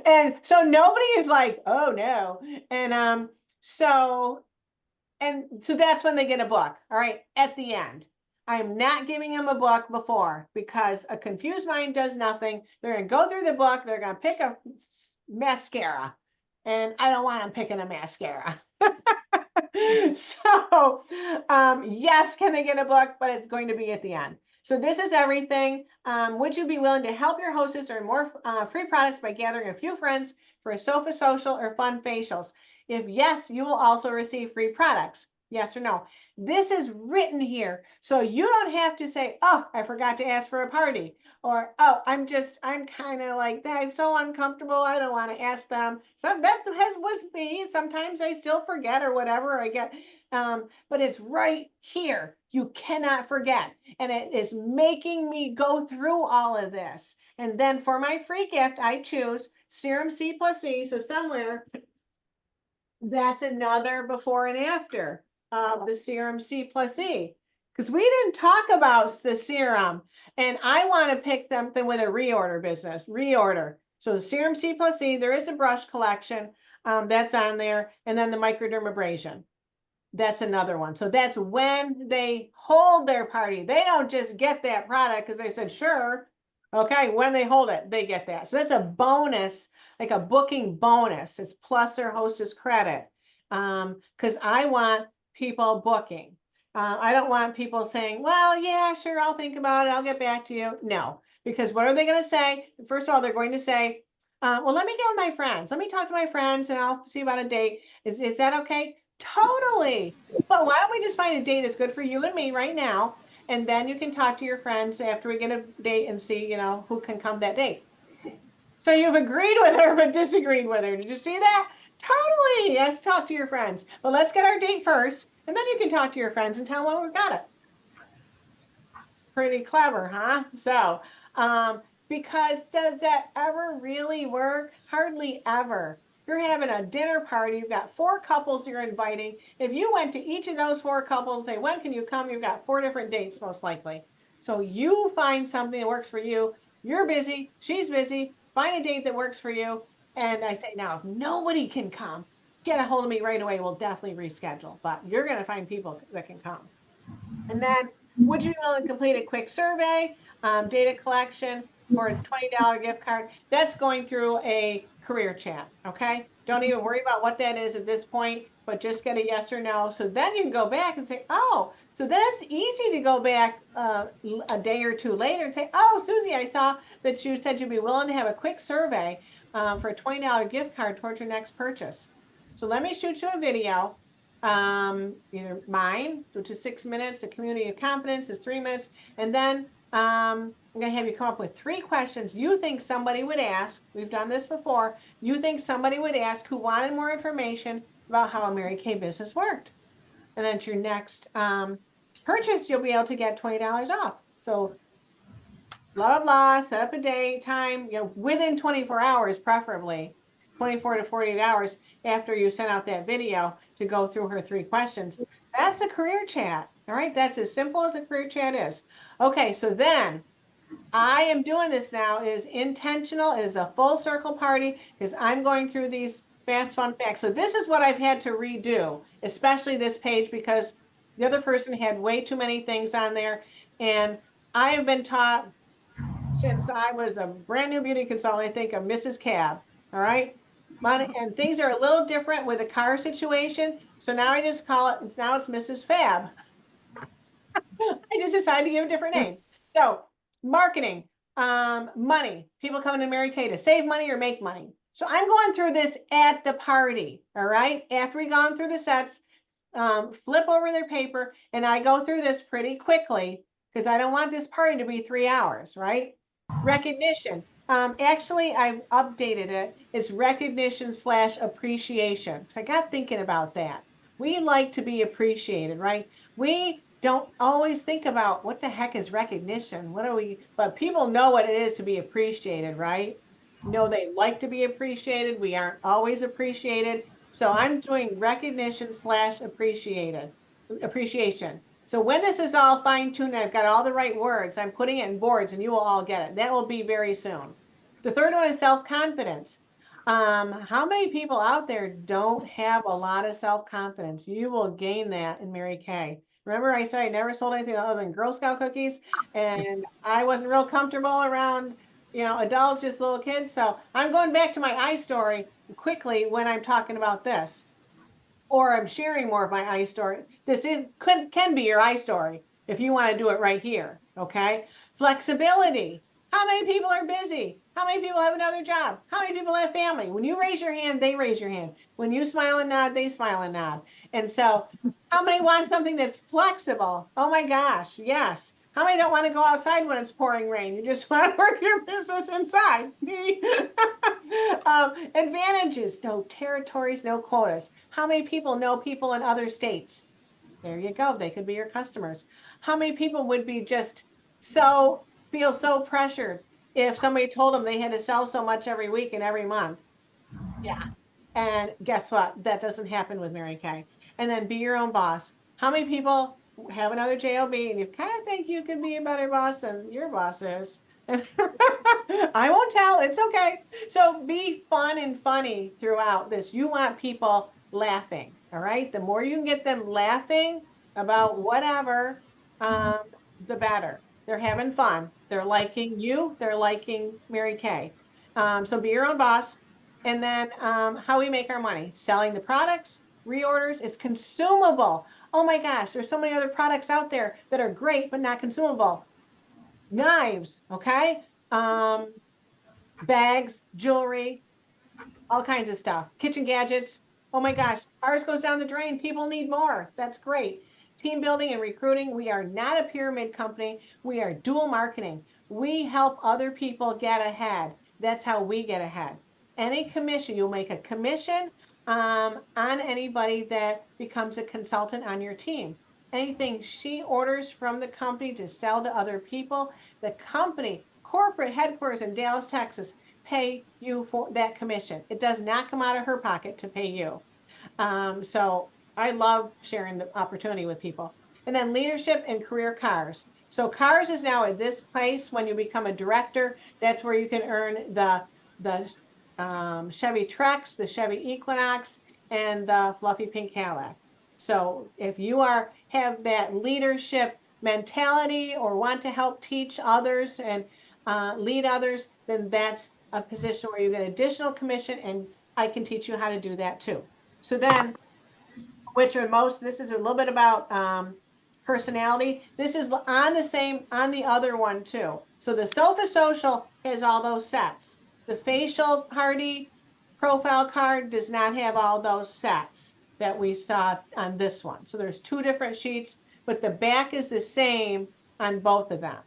And so nobody is like, oh no. And so that's when they get a book. All right, at the end. I'm not giving them a book before because a confused mind does nothing. They're going to go through the book. They're going to pick a mascara. And I don't want them picking a mascara. So, yes, can they get a book? But it's going to be at the end. So this is everything. Would you be willing to help your hostess earn more free products by gathering a few friends for a sofa social or fun facials? If yes, you will also receive free products. Yes or no? This is written here. So you don't have to say, oh, I forgot to ask for a party. Or, oh, I'm kind of like that. I'm so uncomfortable. I don't want to ask them. So that was me. Sometimes I still forget or whatever I get. But it's right here. You cannot forget. And it is making me go through all of this. And then for my free gift, I choose Serum C plus E. So somewhere that's another before and after of the Serum C plus E. Because we didn't talk about the serum. And I want to pick something with a reorder business. Reorder. So the Serum C plus E, there is a brush collection that's on there. And then the microdermabrasion. That's another one. So that's when they hold their party. They don't just get that product because they said, sure. Okay, when they hold it, they get that. So that's a bonus, like a booking bonus. It's plus their hostess credit. Because I want people booking. I don't want people saying, well, yeah, sure, I'll think about it. I'll get back to you. No, because what are they going to say? First of all, they're going to say, well, let me get with my friends. Let me talk to my friends and I'll see about a date. Is that okay? Totally. But why don't we just find a date that's good for you and me right now? And then you can talk to your friends after we get a date and see, you know, who can come that date. So you've agreed with her, but disagreed with her. Did you see that? Totally. Yes, talk to your friends. But let's get our date first. And then you can talk to your friends and tell them we've got it. Pretty clever, huh? So, Because does that ever really work? Hardly ever. You're having a dinner party, you've got 4 couples you're inviting. If you went to each of those 4 couples, say, when can you come? You've got 4 different dates, most likely. So you find something that works for you. You're busy, she's busy, find a date that works for you. And I say, now, if nobody can come, get a hold of me right away. We'll definitely reschedule, but you're going to find people that can come. And then, would you be willing to complete a quick survey, data collection for a $20 gift card? That's going through a career chat, okay? Don't even worry about what that is at this point, but just get a yes or no. So then you can go back and say, oh, so that's easy to go back a day or 2 later and say, oh, Susie, I saw that you said you'd be willing to have a quick survey for a $20 gift card towards your next purchase. So let me shoot you a video. Either mine, which is 6 minutes, the community of confidence is 3 minutes, and then I'm going to have you come up with 3 questions you think somebody would ask. We've done this before. You think somebody would ask who wanted more information about how a Mary Kay business worked. And then at your next purchase, you'll be able to get $20 off. So blah, blah, blah, set up a date, time, within 24 hours, preferably 24 to 48 hours after you send out that video to go through her 3 questions. That's a career chat. All right. That's as simple as a career chat is. Okay. So then I am doing this now is intentional. It is a full circle party because I'm going through these fast fun facts. So this is what I've had to redo, especially this page because the other person had way too many things on there. And I have been taught since I was a brand new beauty consultant, I think of Mrs. Cab. All right. And things are a little different with the car situation. So now I just call it, now it's Mrs. Fab. I just decided to give a different name. So marketing, money, people coming to Mary Kay to save money or make money. So I'm going through this at the party. All right. After we've gone through the sets, flip over their paper and I go through this pretty quickly because I don't want this party to be 3 hours, right? Recognition. Actually, I've updated it. It's recognition / appreciation. Because I got thinking about that. We like to be appreciated, right? We don't always think about what the heck is recognition? What are we? But people know what it is to be appreciated, right? No, they like to be appreciated. We aren't always appreciated. So I'm doing recognition / appreciation. So when this is all fine-tuned, I've got all the right words, I'm putting it in boards and you will all get it. That will be very soon. The third one is self-confidence. How many people out there don't have a lot of self-confidence? You will gain that in Mary Kay. Remember I said I never sold anything other than Girl Scout cookies and I wasn't real comfortable around, adults, just little kids. So I'm going back to my iStory quickly when I'm talking about this. Or I'm sharing more of my iStory. This can be your iStory if you want to do it right here, okay? Flexibility. How many people are busy? How many people have another job? How many people have family? When you raise your hand, they raise your hand. When you smile and nod, they smile and nod. And so how many want something that's flexible? Oh my gosh, yes. How many don't want to go outside when it's pouring rain? You just want to work your business inside. Advantages, no territories, no quotas. How many people know people in other states? There you go. They could be your customers. How many people would be just feel so pressured if somebody told them they had to sell so much every week and every month? Yeah. And guess what? That doesn't happen with Mary Kay. And then be your own boss. How many people have another JOB and you kind of think you could be a better boss than your boss is? I won't tell. It's okay. So be fun and funny throughout this. You want people laughing. All right. The more you can get them laughing about whatever, the better. They're having fun. They're liking you. They're liking Mary Kay. So be your own boss. And then how we make our money, selling the products, reorders. It's consumable. Oh my gosh, there's so many other products out there that are great, but not consumable. Knives, okay? Bags, jewelry, all kinds of stuff. Kitchen gadgets. Oh my gosh, ours goes down the drain. People need more. That's great. Team building and recruiting. We are not a pyramid company. We are dual marketing. We help other people get ahead. That's how we get ahead. Any commission, you'll make a commission on anybody that becomes a consultant on your team. Anything she orders from the company to sell to other people, the company corporate headquarters in Dallas, Texas, pay you for that commission. It does not come out of her pocket to pay you. So I love sharing the opportunity with people. And then leadership and career cars. So cars is now at this place when you become a director. That's where you can earn the Chevy Trax, the Chevy Equinox, and the fluffy pink Cadillac. So if you have that leadership mentality or want to help teach others and lead others, then that's a position where you get additional commission, and I can teach you how to do that too. So then, this is a little bit about personality. This is on the other one too. So the Sofa Social has all those sets. The Facial Party profile card does not have all those sets that we saw on this one. So there's 2 different sheets, but the back is the same on both of them.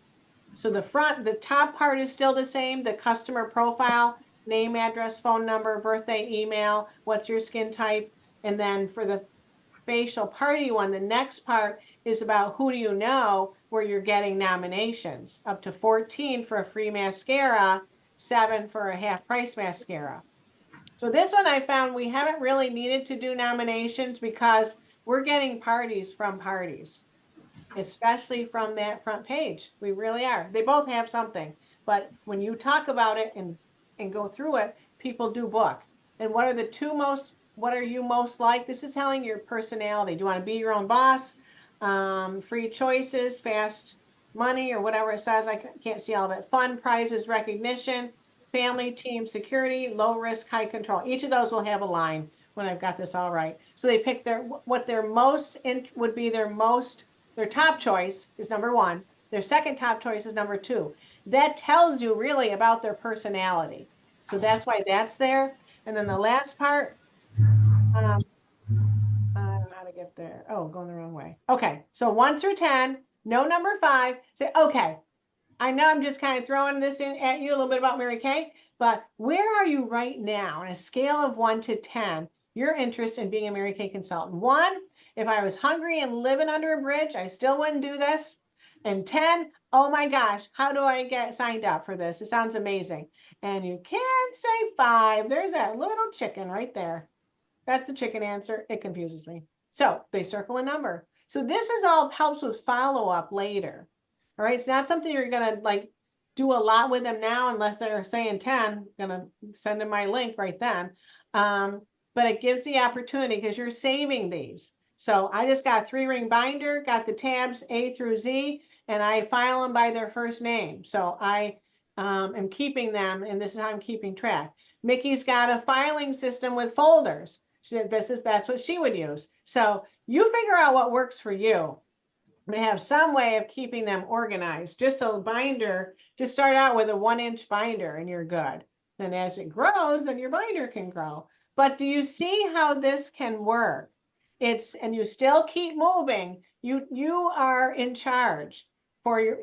So the top part is still the same, the customer profile, name, address, phone number, birthday, email, what's your skin type. And then for the Facial Party one, the next part is about who do you know, where you're getting nominations, up to 14 for a free mascara, 7 for a half price mascara. So this one I found we haven't really needed to do nominations because we're getting parties from parties, especially from that front page. We really are. They both have something, but when you talk about it and go through it, people do book. And what are you most like? This is telling your personality. Do you want to be your own boss? Free choices, fast money, or whatever it says. I can't see all of it. Fun, prizes, recognition, family, team, security, low risk, high control. Each of those will have a line when I've got this all right. So they pick their top choice is number 1. Their second top choice is number 2. That tells you really about their personality. So that's why that's there. And then the last part, I don't know how to get there. Oh, going the wrong way. Okay, so 1 through 10, no number 5. Say, okay, I know I'm just kind of throwing this in at you a little bit about Mary Kay, but where are you right now on a scale of 1 to 10, your interest in being a Mary Kay consultant? 1, if I was hungry and living under a bridge, I still wouldn't do this. And 10, oh my gosh, how do I get signed up for this? It sounds amazing. And you can say 5. There's that little chicken right there. That's the chicken answer. It confuses me. So they circle a number. So this is all helps with follow-up later. All right. It's not something you're going to do a lot with them now, unless they're saying 10, I'm going to send them my link right then. But it gives the opportunity because you're saving these. So I just got 3-ring binder, got the tabs A through Z, and I file them by their first name. So I am keeping them, and this is how I'm keeping track. Mickey's got a filing system with folders. That's what she would use. So you figure out what works for you. They have some way of keeping them organized. Just a binder, just start out with a 1-inch binder and you're good. Then as it grows, then your binder can grow. But do you see how this can work? And you still keep moving. You are in charge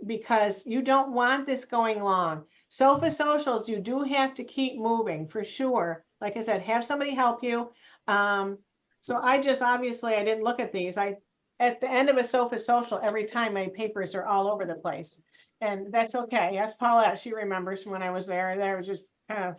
because you don't want this going long. Sofa Socials, you do have to keep moving for sure. Like I said, have somebody help you. So I didn't look at these. At the end of a Sofa Social, every time my papers are all over the place, and that's okay. Ask Paulette, she remembers from when I was there. There was just kind of,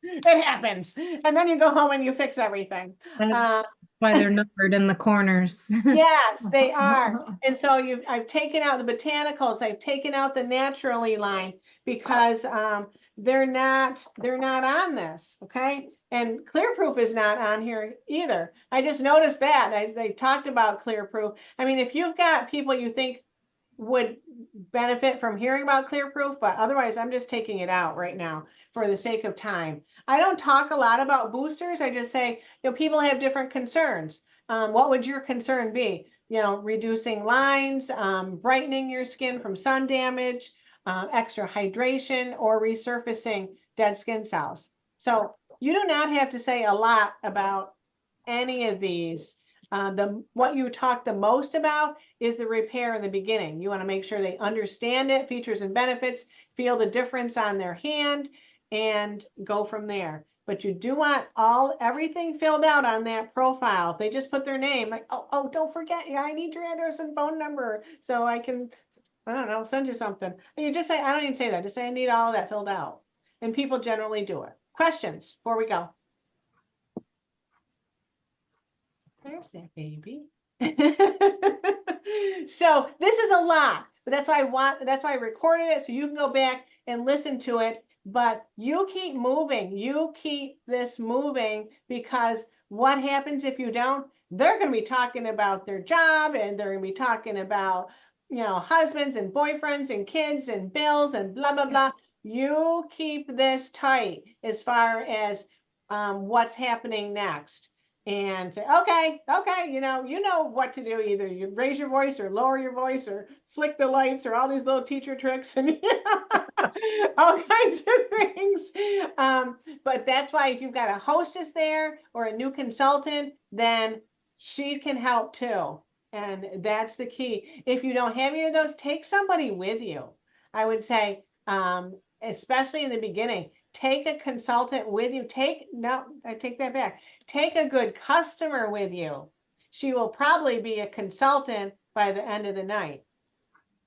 it happens. And then you go home and you fix everything. Why they're numbered in the corners. Yes, they are. And so I've taken out the botanicals. I've taken out the naturally line because they're not on this. Okay. And Clearproof is not on here either. I just noticed that they talked about Clearproof. I mean, if you've got people you think would benefit from hearing about Clearproof, but otherwise I'm just taking it out right now for the sake of time. I don't talk a lot about boosters. I just say, people have different concerns. What would your concern be? Reducing lines, brightening your skin from sun damage, extra hydration, or resurfacing dead skin cells. So you do not have to say a lot about any of these. What you talk the most about is the repair in the beginning. You want to make sure they understand it, features and benefits, feel the difference on their hand, and go from there. But you do want everything filled out on that profile. If they just put their name, like, oh, don't forget, I need your address and phone number so I can I don't know, send you something. And you just say, I don't even say that, just say I need all of that filled out. And people generally do it. Questions before we go? There's that baby. So this is a lot, but that's why I recorded it so you can go back and listen to it. But you keep moving, you keep this moving, because what happens if you don't? They're going to be talking about their job, and they're going to be talking about, husbands and boyfriends and kids and bills and blah, blah, blah. You keep this tight as far as what's happening next. And say, okay, you know what to do. Either you raise your voice or lower your voice or flick the lights or all these little teacher tricks and all kinds of things. But that's why if you've got a hostess there or a new consultant, then she can help too. And that's the key. If you don't have any of those, take somebody with you. I would say, especially in the beginning, take a consultant with you. I take that back. Take a good customer with you. She will probably be a consultant by the end of the night.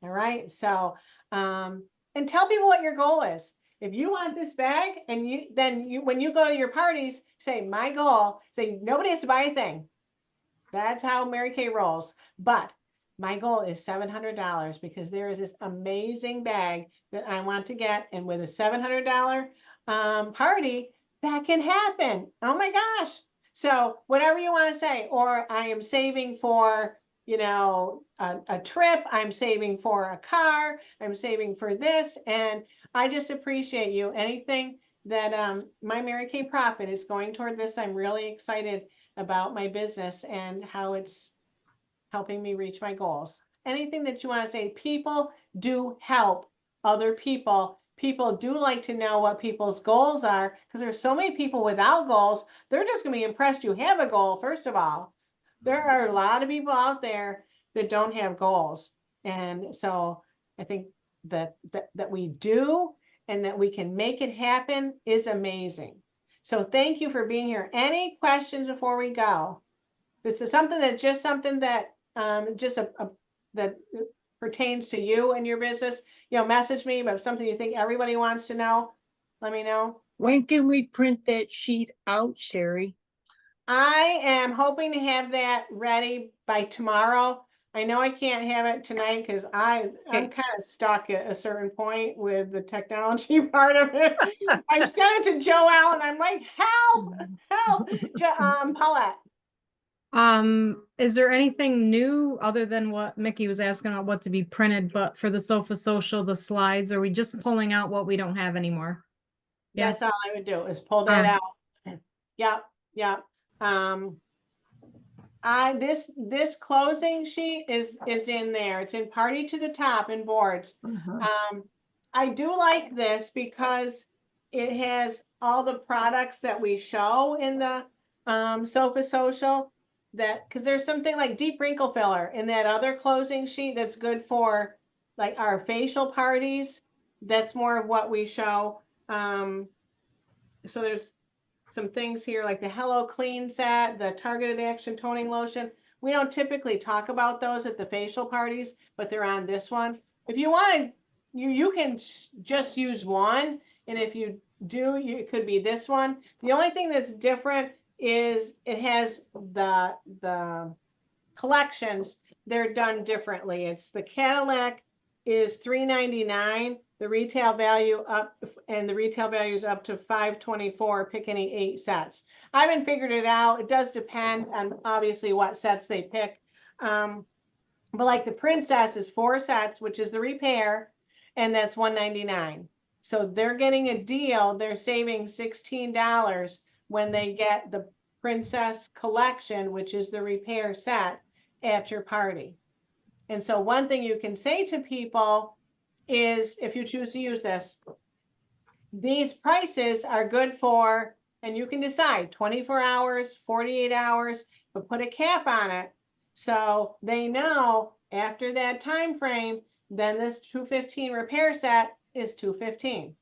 All right. So, and tell people what your goal is. If you want this bag, and when you go to your parties, say my goal, say nobody has to buy a thing. That's how Mary Kay rolls. But my goal is $700 because there is this amazing bag that I want to get. And with a $700 party, that can happen. Oh my gosh. So whatever you want to say, or I am saving for, a trip, I'm saving for a car, I'm saving for this. And I just appreciate you. Anything that my Mary Kay Profit is going toward this, I'm really excited about my business and how it's helping me reach my goals. Anything that you want to say, people do help other people. People do like to know what people's goals are, because there's so many people without goals. They're just going to be impressed you have a goal, first of all. There are a lot of people out there that don't have goals. And so I think that we do, and that we can make it happen, is amazing. So thank you for being here. Any questions before we go? This is something that that pertains to you and your business. Message me about something you think everybody wants to know. Let me know. When can we print that sheet out, Sherry? I am hoping to have that ready by tomorrow. I know I can't have it tonight because I'm kind of stuck at a certain point with the technology part of it. I sent it to Joelle and I'm like, help, Paulette. Is there anything new other than what Mickey was asking about, what to be printed, but for the Sofa Social, the slides, are we just pulling out what we don't have anymore? Yeah. That's all I would do, is pull that out. Yep. This closing sheet is in there. It's in Party to the Top in boards. I do like this because it has all the products that we show in the Sofa Social, because there's something like deep wrinkle filler in that other closing sheet that's good for like our facial parties. That's more of what we show. So there's some things here like the Hello Clean set, the targeted action toning lotion. We don't typically talk about those at the facial parties, but they're on this one. If you want, you can just use one. And if you do, it could be this one. The only thing that's different is it has the collections. They're done differently. It's the Cadillac is $3.99. The retail value up, and the retail value is up to $5.24. Pick any 8 sets. I haven't figured it out. It does depend on obviously what sets they pick. But like the Princess is 4 sets, which is the repair, and that's $1.99. So they're getting a deal. They're saving $16 when they get the Princess collection, which is the repair set, at your party. And so one thing you can say to people is, if you choose to use this, these prices are good for, and you can decide 24 hours, 48 hours, but put a cap on it. So they know after that time frame, then this $215 repair set is $215.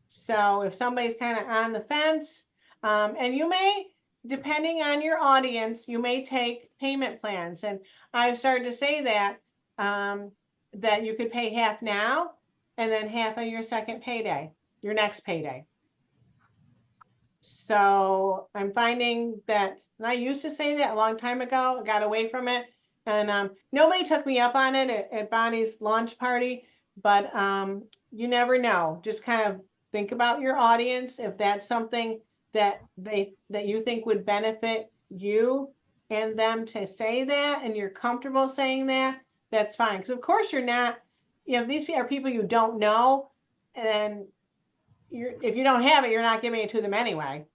So if somebody's kind of on the fence, and you may, depending on your audience, you may take payment plans. And I've started to say that that you could pay half now and then half of your second payday, your next payday. So I'm finding that, and I used to say that a long time ago, I got away from it. And nobody took me up on it at Bonnie's launch party, but you never know. Just kind of think about your audience. If that's something that you think would benefit you and them to say that, and you're comfortable saying that, that's fine. Because of course you're not, these are people you don't know, and if you don't have it, you're not giving it to them anyway.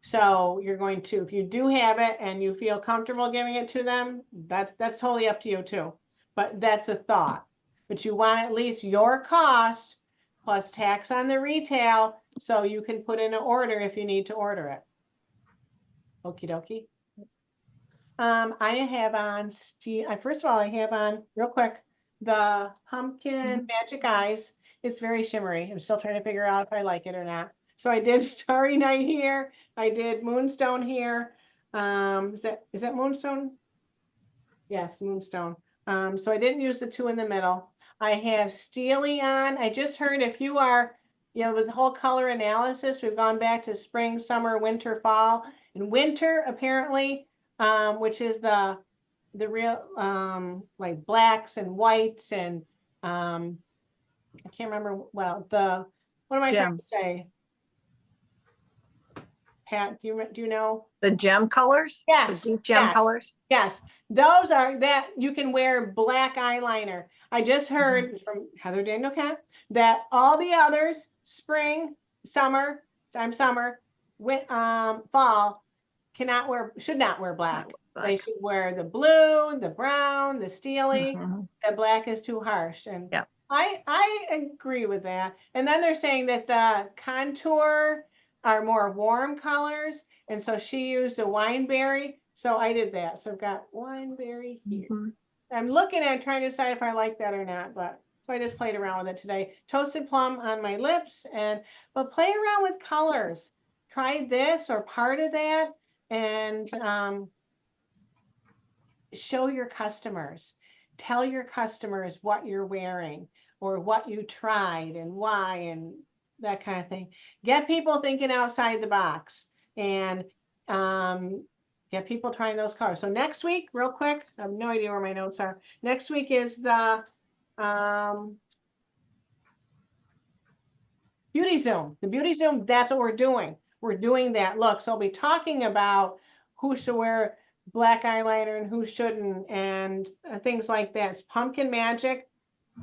So you're going to, if you do have it and you feel comfortable giving it to them, that's totally up to you too. But that's a thought. But you want at least your cost plus tax on the retail, so you can put in an order if you need to order it. Okie dokie. I have on first of all, I have on real quick the Pumpkin Magic Eyes. It's very shimmery. I'm still trying to figure out if I like it or not. So I did Starry Night here. I did Moonstone here. Is that Moonstone? Yes, Moonstone. So I didn't use the two in the middle. I have Steely on. I just heard if you are, with the whole color analysis, we've gone back to spring, summer, winter, fall. And winter, apparently, which is the real like blacks and whites and I can't remember, what am I trying to say? Pat, do you know? The gem colors? Yes. The deep gem colors? Yes. Those are that you can wear black eyeliner. I just heard from Heather Daniel Cat that all the others, spring, summer, fall, should not wear black. They should wear the blue, the brown, the steely. The black is too harsh. And yeah, I agree with that. And then they're saying that the contour are more warm colors. And so she used a wineberry. So I did that. So I've got wineberry here. I'm looking at trying to decide if I like that or not, but so I just played around with it today. Toasted plum on my lips, but play around with colors. Try this or part of that, and show your customers. Tell your customers what you're wearing or what you tried and why and that kind of thing. Get people thinking outside the box and get people trying those colors. So next week, real quick, I have no idea where my notes are. Next week is the Beauty Zoom. The Beauty Zoom, that's what we're doing. We're doing that look. So I'll be talking about who should wear black eyeliner and who shouldn't and things like that. It's Pumpkin Magic.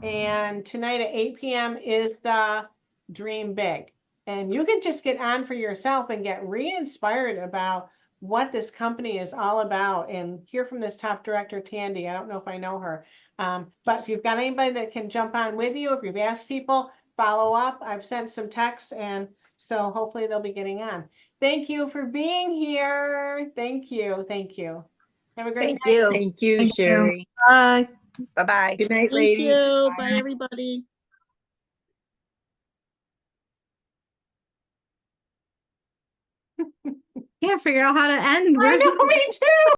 And tonight at 8 p.m. is the Dream Big. And you can just get on for yourself and get re-inspired about what this company is all about and hear from this top director, Tandy. I don't know if I know her. But if you've got anybody that can jump on with you, if you've asked people, follow up. I've sent some texts, and so hopefully they'll be getting on. Thank you for being here. Thank you. Thank you. Have a great night. Thank you, Sherry. Bye. Bye-bye. Good night, Thank ladies. you. Bye, everybody. Can't figure out how to end. I Where's know, me too.